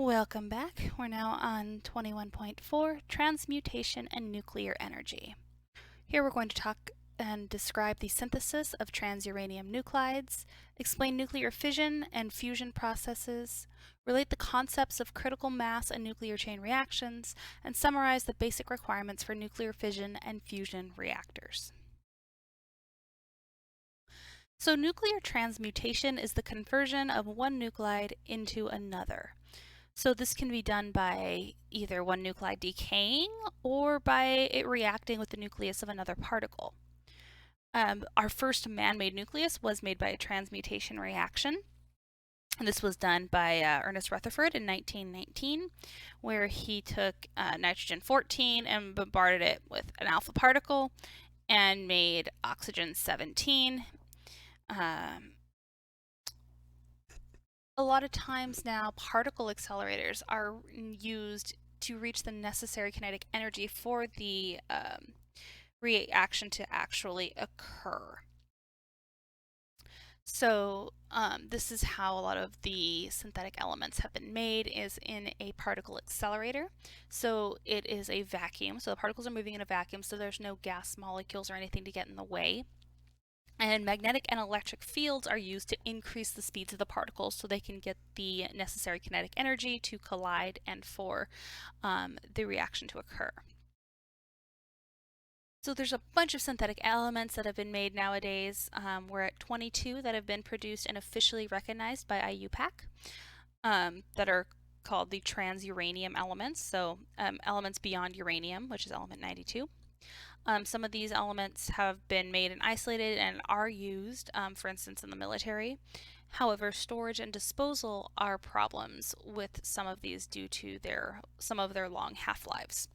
Welcome back. We're now on 21.4, Transmutation and Nuclear Energy. Here we're going to talk and describe the synthesis of transuranium nuclides, explain nuclear fission and fusion processes, relate the concepts of critical mass and nuclear chain reactions, and summarize the basic requirements for nuclear fission and fusion reactors. So nuclear transmutation is the conversion of one nuclide into another. So this can be done by either one nuclide decaying or by it reacting with the nucleus of another particle. Our first man-made nucleus was made by a transmutation reaction. And this was done by Ernest Rutherford in 1919, where he took nitrogen-14 and bombarded it with an alpha particle and made oxygen-17. A lot of times now, particle accelerators are used to reach the necessary kinetic energy for the reaction to actually occur. So this is how a lot of the synthetic elements have been made, is in a particle accelerator. So it is a vacuum, so the particles are moving in a vacuum, so there's no gas molecules or anything to get in the way. And magnetic and electric fields are used to increase the speeds of the particles so they can get the necessary kinetic energy to collide and for the reaction to occur. So there's a bunch of synthetic elements that have been made nowadays. We're at 22 that have been produced and officially recognized by IUPAC that are called the transuranium elements, so elements beyond uranium, which is element 92. Some of these elements have been made and isolated and are used, for instance, in the military. However, storage and disposal are problems with some of these due to some of their long half-lives.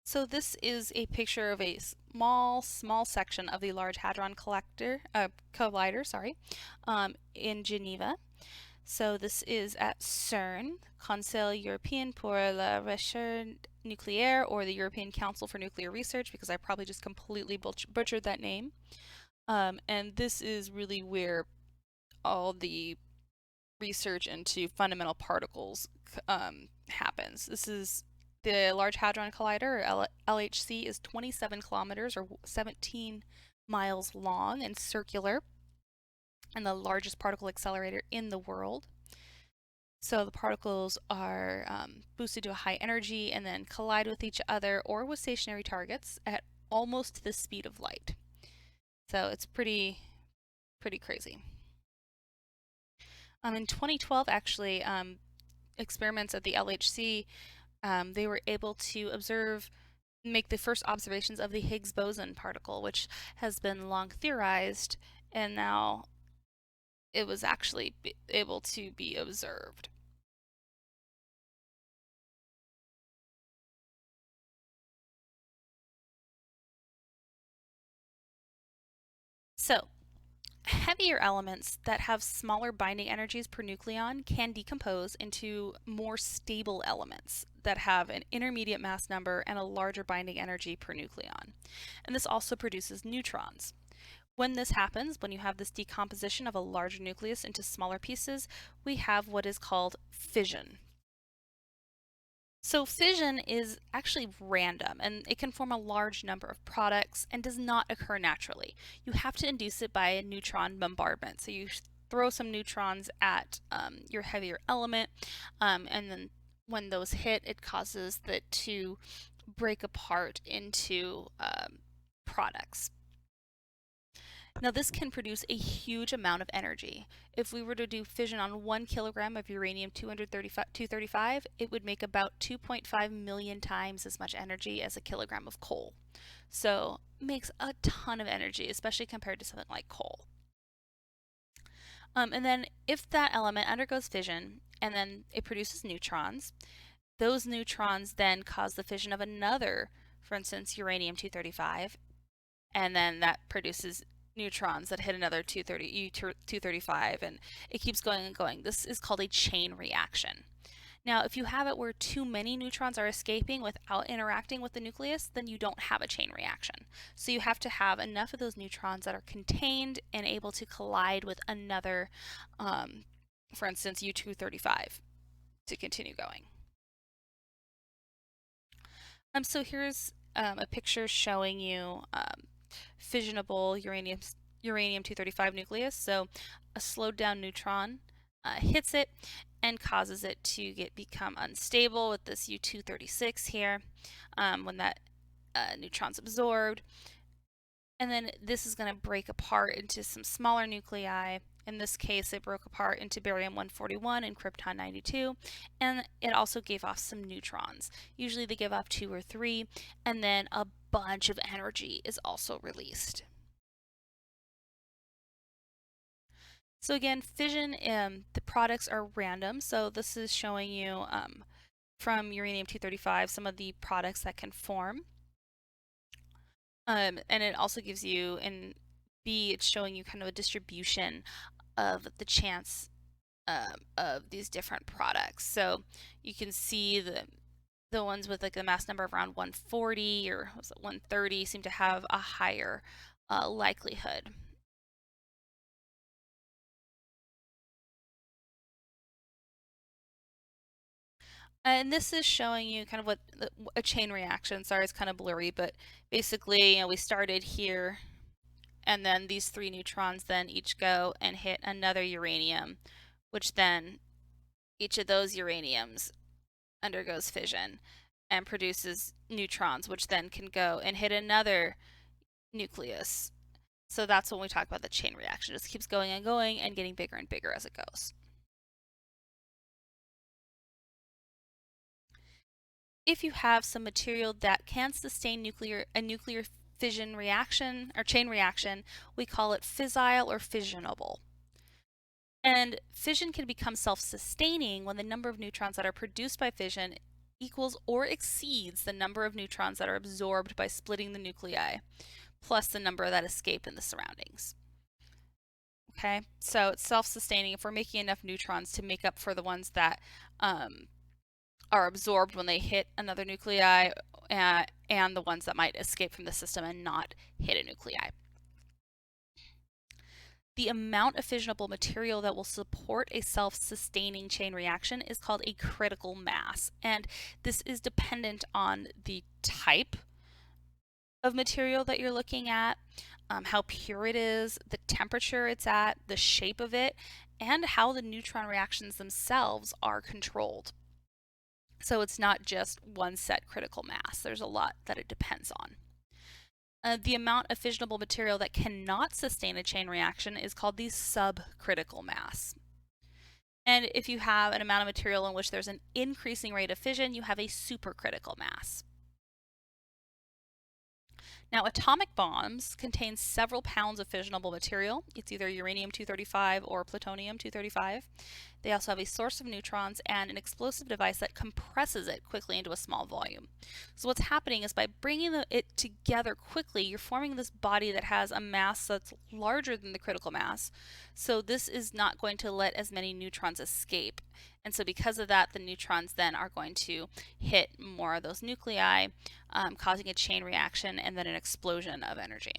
So this is a picture of a small section of the Large Hadron Collider, in Geneva. So this is at CERN, Conseil Européen pour la Recherche Nucléaire, or the European Council for Nuclear Research, because I probably just completely butchered that name. And this is really where all the research into fundamental particles happens. This is the Large Hadron Collider, or LHC, is 27 kilometers or 17 miles long and circular, and the largest particle accelerator in the world. So the particles are boosted to a high energy and then collide with each other or with stationary targets at almost the speed of light. So it's pretty crazy. In 2012, actually, experiments at the LHC, they were able to make the first observations of the Higgs boson particle, which has been long theorized, and now it was actually able to be observed. So, heavier elements that have smaller binding energies per nucleon can decompose into more stable elements that have an intermediate mass number and a larger binding energy per nucleon. And this also produces neutrons. When this happens, when you have this decomposition of a larger nucleus into smaller pieces, we have what is called fission. So fission is actually random, and it can form a large number of products and does not occur naturally. You have to induce it by a neutron bombardment. So you throw some neutrons at your heavier element, and then when those hit, it causes it to break apart into products. Now this can produce a huge amount of energy. If we were to do fission on 1 kilogram of uranium-235, it would make about 2.5 million times as much energy as a kilogram of coal. So it makes a ton of energy, especially compared to something like coal. And then if that element undergoes fission and then it produces neutrons, those neutrons then cause the fission of another, for instance, uranium-235, and then that produces neutrons that hit another U-235, and it keeps going and going. This is called a chain reaction. Now, if you have it where too many neutrons are escaping without interacting with the nucleus, then you don't have a chain reaction. So you have to have enough of those neutrons that are contained and able to collide with another, for instance, U-235, to continue going. So here's a picture showing you fissionable uranium-235 nucleus. So a slowed down neutron hits it and causes it to become unstable with this U-236 here when that neutron's absorbed. And then this is going to break apart into some smaller nuclei. In this case, it broke apart into barium-141 and krypton-92, and it also gave off some neutrons. Usually they give off 2 or 3, and then a bunch of energy is also released. So again, fission, the products are random. So this is showing you from uranium-235 some of the products that can form. And it also gives you, in B, it's showing you kind of a distribution of the chance of these different products. So you can see the ones with like the mass number of around 140 or was it 130 seem to have a higher likelihood. And this is showing you kind of what a chain reaction. Sorry, it's kind of blurry, but basically, we started here, and then these 3 neutrons then each go and hit another uranium, which then each of those uraniums undergoes fission and produces neutrons, which then can go and hit another nucleus. So that's when we talk about the chain reaction. It just keeps going and getting bigger and bigger as it goes. If you have some material that can sustain a nuclear fission reaction or chain reaction, we call it fissile or fissionable. And fission can become self-sustaining when the number of neutrons that are produced by fission equals or exceeds the number of neutrons that are absorbed by splitting the nuclei, plus the number that escape in the surroundings. Okay, so it's self-sustaining if we're making enough neutrons to make up for the ones that are absorbed when they hit another nuclei and the ones that might escape from the system and not hit a nuclei. The amount of fissionable material that will support a self-sustaining chain reaction is called a critical mass, and this is dependent on the type of material that you're looking at, how pure it is, the temperature it's at, the shape of it, and how the neutron reactions themselves are controlled. So it's not just one set critical mass. There's a lot that it depends on. The amount of fissionable material that cannot sustain a chain reaction is called the subcritical mass. And if you have an amount of material in which there's an increasing rate of fission, you have a supercritical mass. Now, atomic bombs contain several pounds of fissionable material. It's either uranium-235 or plutonium-235. They also have a source of neutrons and an explosive device that compresses it quickly into a small volume. So what's happening is by bringing it together quickly, you're forming this body that has a mass that's larger than the critical mass. So this is not going to let as many neutrons escape. And so because of that, the neutrons then are going to hit more of those nuclei, causing a chain reaction and then an explosion of energy.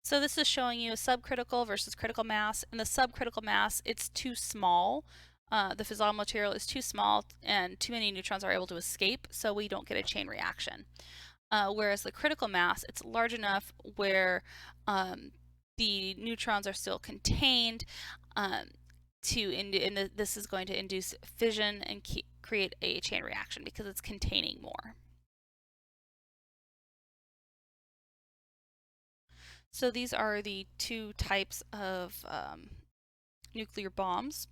So this is showing you subcritical versus critical mass. In the subcritical mass, it's too small. The fissile material is too small and too many neutrons are able to escape, so we don't get a chain reaction. Whereas the critical mass, it's large enough where the neutrons are still contained this is going to induce fission and create a chain reaction because it's containing more. So these are the 2 types of nuclear bombs.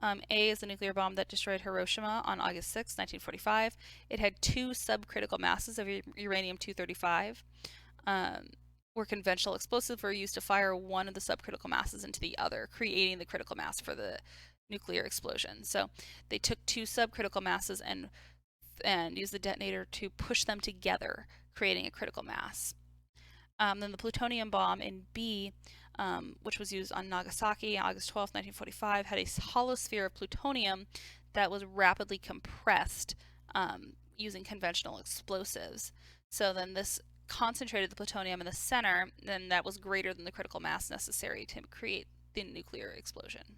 A is the nuclear bomb that destroyed Hiroshima on August 6, 1945. It had 2 subcritical masses of uranium-235. Where conventional explosives were used to fire one of the subcritical masses into the other, creating the critical mass for the nuclear explosion. So they took 2 subcritical masses and used the detonator to push them together, creating a critical mass. Then the plutonium bomb in B which was used on Nagasaki on August 12, 1945, had a hollow sphere of plutonium that was rapidly compressed using conventional explosives. So then this concentrated the plutonium in the center, and that was greater than the critical mass necessary to create the nuclear explosion.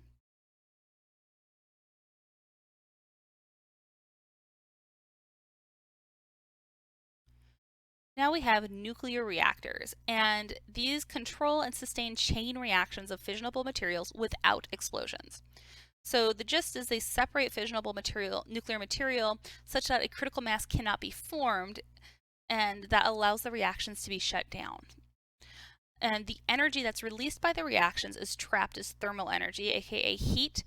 Now we have nuclear reactors, and these control and sustain chain reactions of fissionable materials without explosions. So the gist is they separate fissionable nuclear material, such that a critical mass cannot be formed, and that allows the reactions to be shut down. And the energy that's released by the reactions is trapped as thermal energy, aka heat,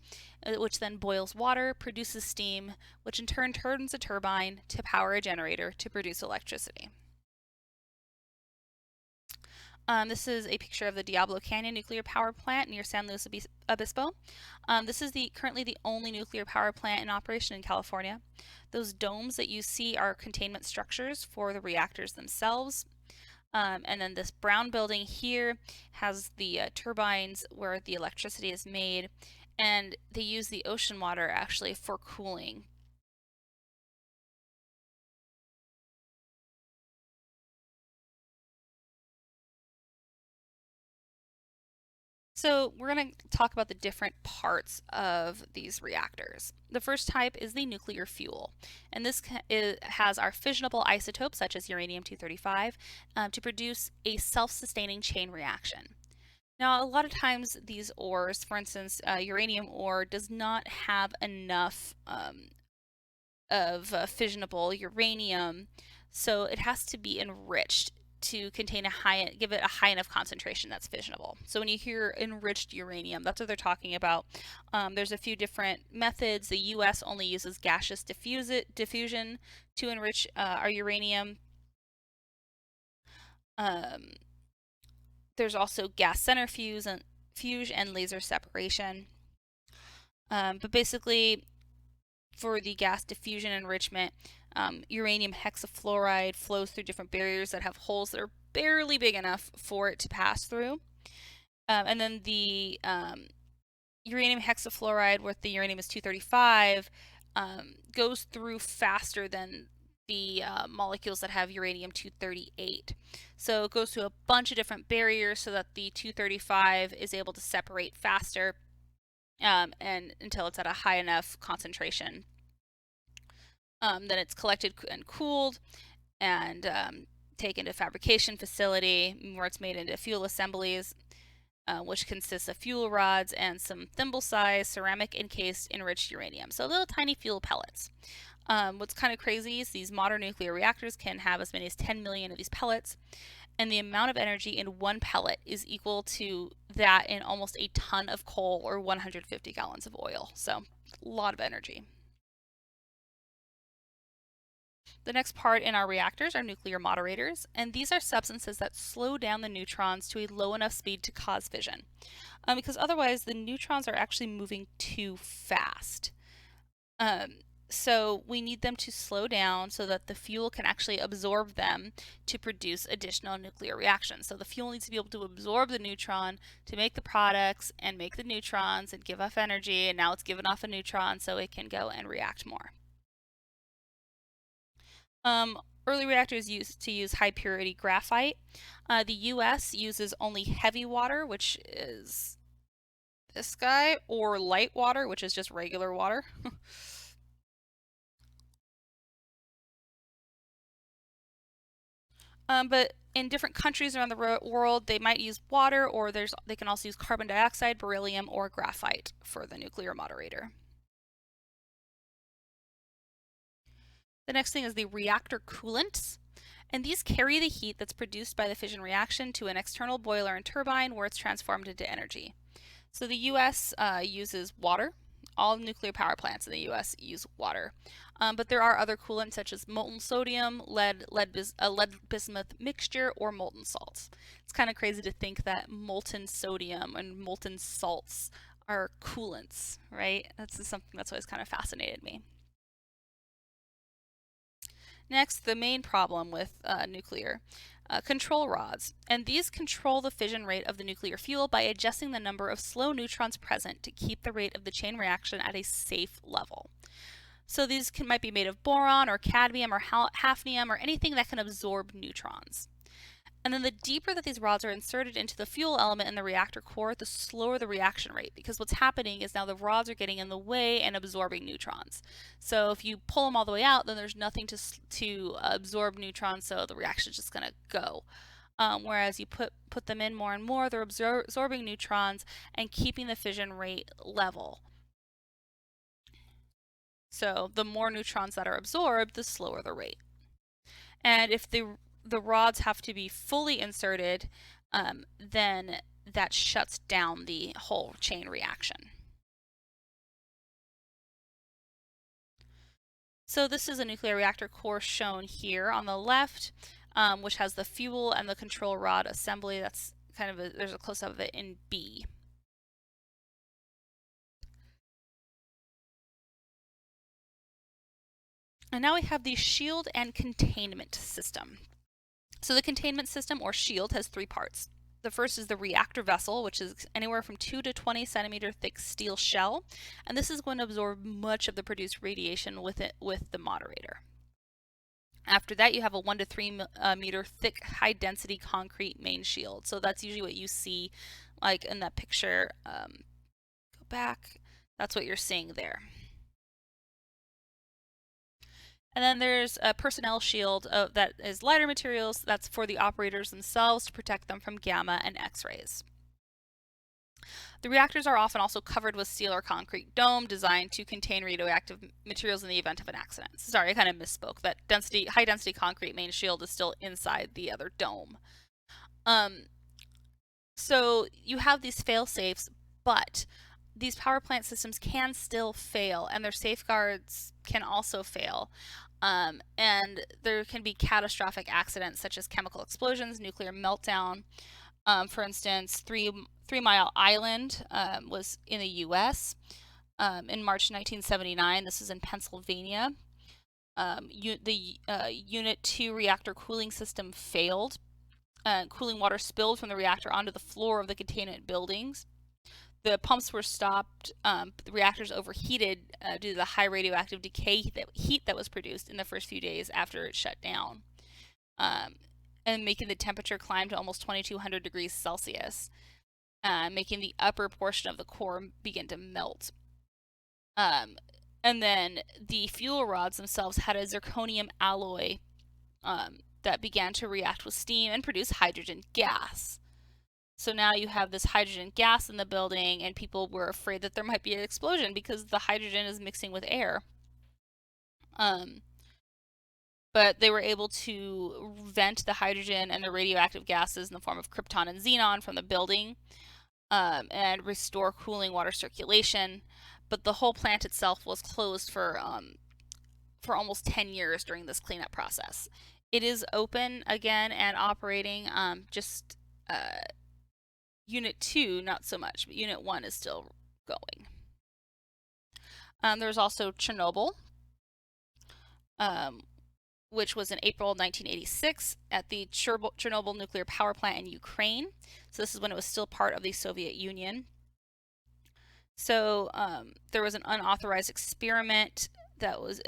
which then boils water, produces steam, which in turn turns a turbine to power a generator to produce electricity. This is a picture of the Diablo Canyon nuclear power plant near San Luis Obispo. This is currently the only nuclear power plant in operation in California. Those domes that you see are containment structures for the reactors themselves. And then this brown building here has the turbines where the electricity is made, and they use the ocean water actually for cooling. So we're going to talk about the different parts of these reactors. The first type is the nuclear fuel, and this has our fissionable isotopes such as uranium-235 to produce a self-sustaining chain reaction. Now, a lot of times these ores, for instance, uranium ore does not have enough of fissionable uranium, so it has to be enriched to contain give it a high enough concentration that's fissionable. So when you hear enriched uranium, that's what they're talking about. There's a few different methods. The U.S. only uses gaseous diffusion to enrich our uranium. There's also gas centrifuge and laser separation. But basically, for the gas diffusion enrichment, uranium hexafluoride flows through different barriers that have holes that are barely big enough for it to pass through. And then the uranium hexafluoride, where the uranium is 235, goes through faster than the molecules that have uranium 238. So it goes through a bunch of different barriers so that the 235 is able to separate faster and until it's at a high enough concentration. Then it's collected and cooled and taken to a fabrication facility where it's made into fuel assemblies, which consists of fuel rods and some thimble-sized ceramic encased enriched uranium. So little tiny fuel pellets. What's kind of crazy is these modern nuclear reactors can have as many as 10 million of these pellets, and the amount of energy in one pellet is equal to that in almost a ton of coal or 150 gallons of oil. So a lot of energy. The next part in our reactors are nuclear moderators, and these are substances that slow down the neutrons to a low enough speed to cause fission, because otherwise the neutrons are actually moving too fast. So we need them to slow down so that the fuel can actually absorb them to produce additional nuclear reactions. So the fuel needs to be able to absorb the neutron to make the products and make the neutrons and give off energy, and now it's given off a neutron so it can go and react more. Early reactors used to use high purity graphite. The US uses only heavy water, which is this guy, or light water, which is just regular water. But in different countries around the world, they might use water, or they can also use carbon dioxide, beryllium, or graphite for the nuclear moderator. The next thing is the reactor coolants, and these carry the heat that's produced by the fission reaction to an external boiler and turbine where it's transformed into energy. So the U.S. Uses water. All nuclear power plants in the U.S. use water. But there are other coolants such as molten sodium, lead bismuth mixture, or molten salts. It's kind of crazy to think that molten sodium and molten salts are coolants, right? That's something that's always kind of fascinated me. Next, the main problem with nuclear. control rods, and these control the fission rate of the nuclear fuel by adjusting the number of slow neutrons present to keep the rate of the chain reaction at a safe level. So these might be made of boron or cadmium or hafnium or anything that can absorb neutrons. And then the deeper that these rods are inserted into the fuel element in the reactor core, the slower the reaction rate, because what's happening is now the rods are getting in the way and absorbing neutrons. So if you pull them all the way out, then there's nothing to absorb neutrons, so the reaction is just going to go. Whereas you put them in more and more, they're absorbing neutrons and keeping the fission rate level. So the more neutrons that are absorbed, the slower the rate. And if the rods have to be fully inserted, then that shuts down the whole chain reaction. So this is a nuclear reactor core shown here on the left, which has the fuel and the control rod assembly. That's kind of there's a close-up of it in B. And now we have the shield and containment system. So the containment system, or shield, has three parts. The first is the reactor vessel, which is anywhere from 2 to 20 centimeter thick steel shell, and this is going to absorb much of the produced radiation with the moderator. After that, you have a 1 to 3 meter thick high density concrete main shield. So that's usually what you see like in that picture. Go back. That's what you're seeing there. And then there's a personnel shield that is lighter materials. That's for the operators themselves to protect them from gamma and X-rays. The reactors are often also covered with steel or concrete dome designed to contain radioactive materials in the event of an accident. Sorry, I kind of misspoke. That high density concrete main shield is still inside the other dome. So you have these fail safes, but these power plant systems can still fail, and their safeguards can also fail. And there can be catastrophic accidents such as chemical explosions, nuclear meltdown. For instance, Three Mile Island was in the U.S. In March 1979. This is in Pennsylvania. The Unit 2 reactor cooling system failed. Cooling water spilled from the reactor onto the floor of the containment buildings. The pumps were stopped. The reactors overheated due to the high radioactive decay heat that was produced in the first few days after it shut down, and making the temperature climb to almost 2200 degrees Celsius, making the upper portion of the core begin to melt. And then the fuel rods themselves had a zirconium alloy that began to react with steam and produce hydrogen gas. So now you have this hydrogen gas in the building, and people were afraid that there might be an explosion because the hydrogen is mixing with air. But they were able to vent the hydrogen and the radioactive gases in the form of krypton and xenon from the building, and restore cooling water circulation. But the whole plant itself was closed for almost 10 years during this cleanup process. It is open again and operating, just Unit 2 not so much, but Unit 1 is still going. There's also Chernobyl, which was in April 1986 at the Chernobyl nuclear power plant in Ukraine. So this is when it was still part of the Soviet Union. So there was an unauthorized experiment that was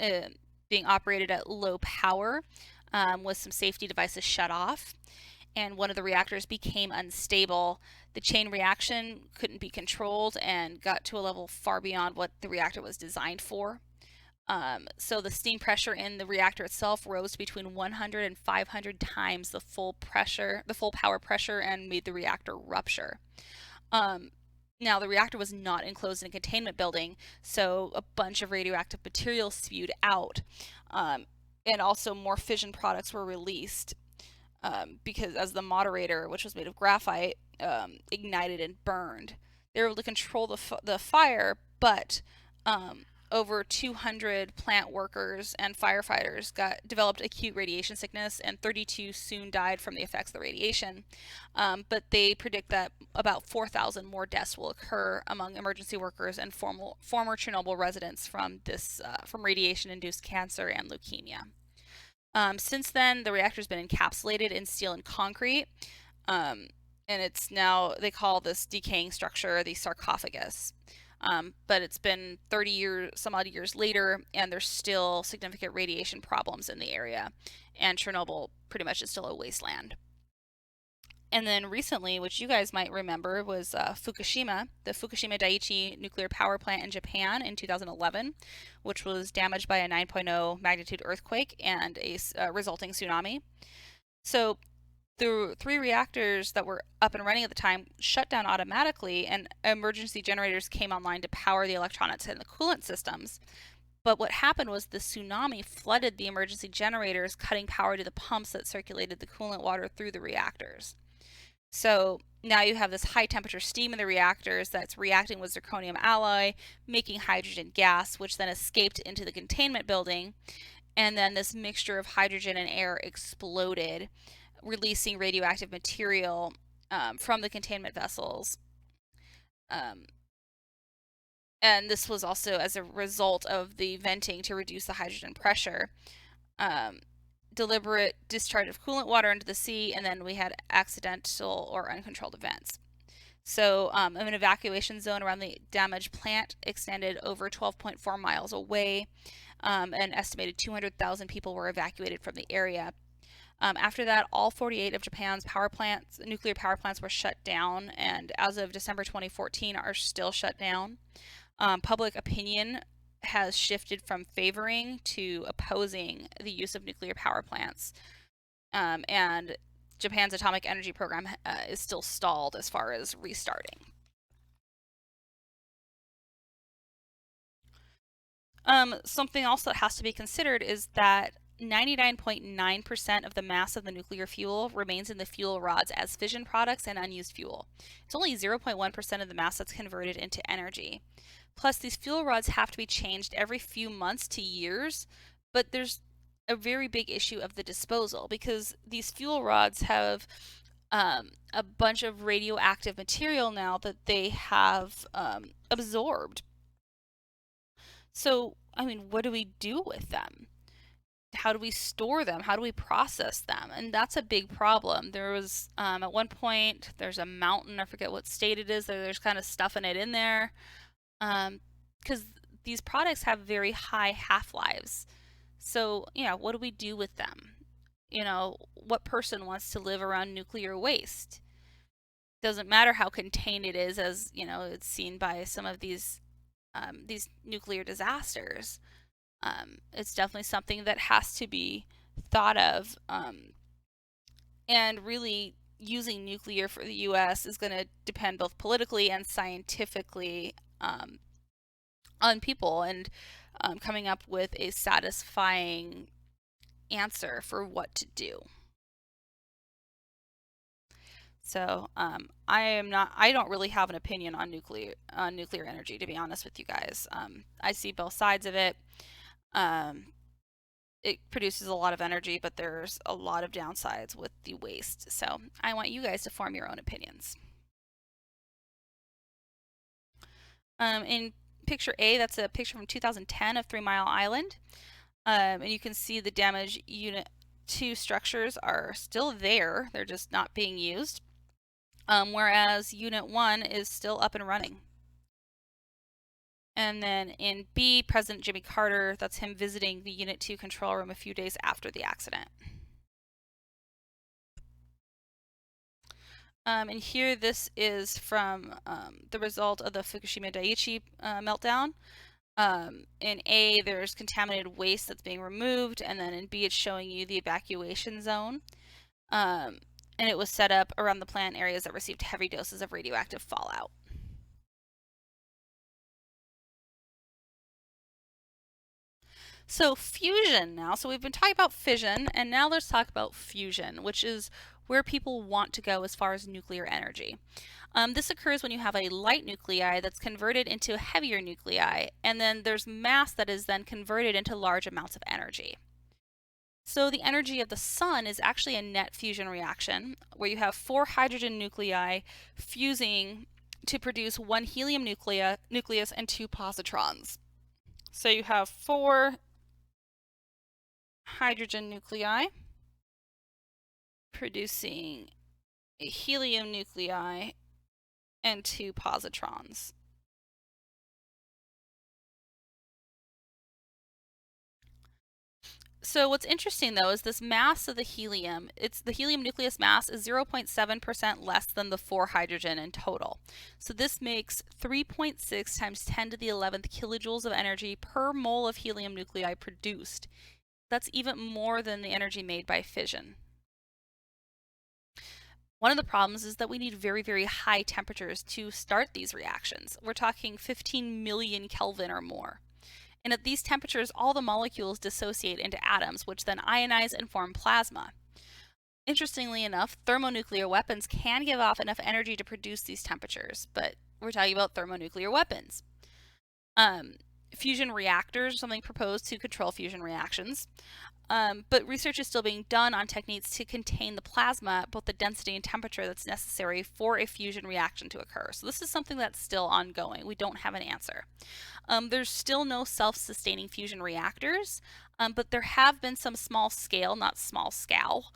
being operated at low power with some safety devices shut off, and one of the reactors became unstable. The chain reaction couldn't be controlled and got to a level far beyond what the reactor was designed for. So the steam pressure in the reactor itself rose between 100 and 500 times the full power pressure, and made the reactor rupture. Now, the reactor was not enclosed in a containment building, so a bunch of radioactive material spewed out, and also more fission products were released, because as the moderator, which was made of graphite, ignited and burned. They were able to control the fire, but over 200 plant workers and firefighters developed acute radiation sickness, and 32 soon died from the effects of the radiation. But they predict that about 4,000 more deaths will occur among emergency workers and former Chernobyl residents from radiation-induced cancer and leukemia. Since then, the reactor's been encapsulated in steel and concrete, um, and it's now, they call this decaying structure the sarcophagus. But it's been 30 years, some odd years later, and there's still significant radiation problems in the area, and Chernobyl pretty much is still a wasteland. And then recently, which you guys might remember, was Fukushima, the Fukushima Daiichi nuclear power plant in Japan in 2011, which was damaged by a 9.0 magnitude earthquake and a resulting tsunami. So the 3 reactors that were up and running at the time shut down automatically, and emergency generators came online to power the electronics and the coolant systems. But what happened was the tsunami flooded the emergency generators, cutting power to the pumps that circulated the coolant water through the reactors. So now you have this high temperature steam in the reactors that's reacting with zirconium alloy, making hydrogen gas, which then escaped into the containment building. And then this mixture of hydrogen and air exploded, releasing radioactive material from the containment vessels. And this was also as a result of the venting to reduce the hydrogen pressure. Deliberate discharge of coolant water into the sea, and then we had accidental or uncontrolled events. So an evacuation zone around the damaged plant extended over 12.4 miles away. An estimated 200,000 people were evacuated from the area. After that, all 48 of Japan's nuclear power plants were shut down, and as of December 2014 are still shut down. Public opinion has shifted from favoring to opposing the use of nuclear power plants. And Japan's atomic energy program is still stalled as far as restarting. Something else that has to be considered is that 99.9% of the mass of the nuclear fuel remains in the fuel rods as fission products and unused fuel. It's only 0.1% of the mass that's converted into energy. Plus, these fuel rods have to be changed every few months to years, but there's a very big issue of the disposal because these fuel rods have a bunch of radioactive material now that they have absorbed. So, I mean, what do we do with them? How do we store them? How do we process them? And that's a big problem. There was, at one point, there's a mountain, I forget what state it is, there's kind of stuffing it in there. Because these products have very high half-lives. So, what do we do with them? What person wants to live around nuclear waste? Doesn't matter how contained it is, as, it's seen by some of these nuclear disasters. It's definitely something that has to be thought of. And really, using nuclear for the U.S. is going to depend both politically and scientifically on people and coming up with a satisfying answer for what to do. So I don't really have an opinion on nuclear energy, to be honest with you guys. I see both sides of it. It produces a lot of energy, but there's a lot of downsides with the waste. So I want you guys to form your own opinions. In picture A, that's a picture from 2010 of 3 Mile Island. And you can see the damaged Unit 2 structures are still there. They're just not being used. Whereas Unit 1 is still up and running. And then in B, President Jimmy Carter, that's him visiting the Unit 2 control room a few days after the accident. And here, this is from the result of the Fukushima Daiichi meltdown. In A, there's contaminated waste that's being removed, and then in B, it's showing you the evacuation zone. And it was set up around the plant areas that received heavy doses of radioactive fallout. So fusion now. So we've been talking about fission, and now let's talk about fusion, which is where people want to go as far as nuclear energy. This occurs when you have a light nuclei that's converted into a heavier nuclei, and then there's mass that is then converted into large amounts of energy. So the energy of the sun is actually a net fusion reaction where you have 4 hydrogen nuclei fusing to produce 1 helium nucleus and 2 positrons. So you have 4 hydrogen nuclei, producing a helium nuclei and 2 positrons. So what's interesting though is this mass of the helium, the helium nucleus mass is 0.7% less than the 4 hydrogen in total. So this makes 3.6 times 10 to the 11th kilojoules of energy per mole of helium nuclei produced. That's even more than the energy made by fission. One of the problems is that we need very, very high temperatures to start these reactions. We're talking 15 million Kelvin or more. And at these temperatures, all the molecules dissociate into atoms, which then ionize and form plasma. Interestingly enough, thermonuclear weapons can give off enough energy to produce these temperatures, but we're talking about thermonuclear weapons. Fusion reactors, something proposed to control fusion reactions. But research is still being done on techniques to contain the plasma, both the density and temperature that's necessary for a fusion reaction to occur. So this is something that's still ongoing. We don't have an answer. There's still no self-sustaining fusion reactors, but there have been some small scale, not small scale,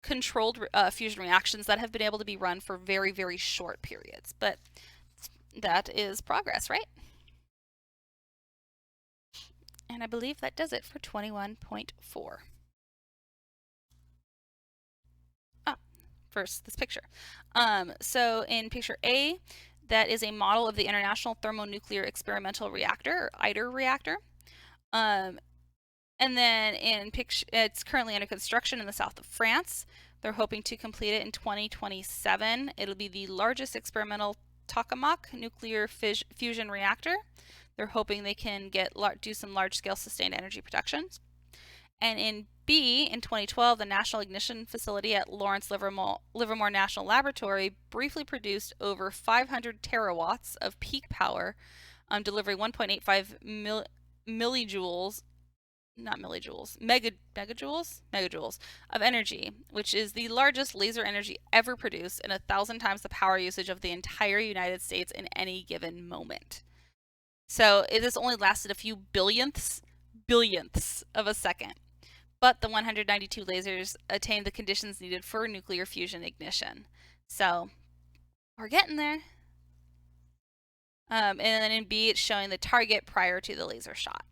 controlled fusion reactions that have been able to be run for very, very short periods. But that is progress, right? And I believe that does it for 21.4. First, this picture. So in picture A, that is a model of the International Thermonuclear Experimental Reactor, or ITER reactor. And then in picture, it's currently under construction in the south of France. They're hoping to complete it in 2027. It'll be the largest experimental tokamak nuclear fusion reactor. They're hoping they can do some large-scale sustained energy productions. And in B, in 2012, the National Ignition Facility at Lawrence Livermore National Laboratory briefly produced over 500 terawatts of peak power, delivering 1.85 megajoules of energy, which is the largest laser energy ever produced and 1,000 times the power usage of the entire United States in any given moment. So this only lasted a few billionths of a second. But the 192 lasers attained the conditions needed for nuclear fusion ignition. So we're getting there. And then in B, it's showing the target prior to the laser shot.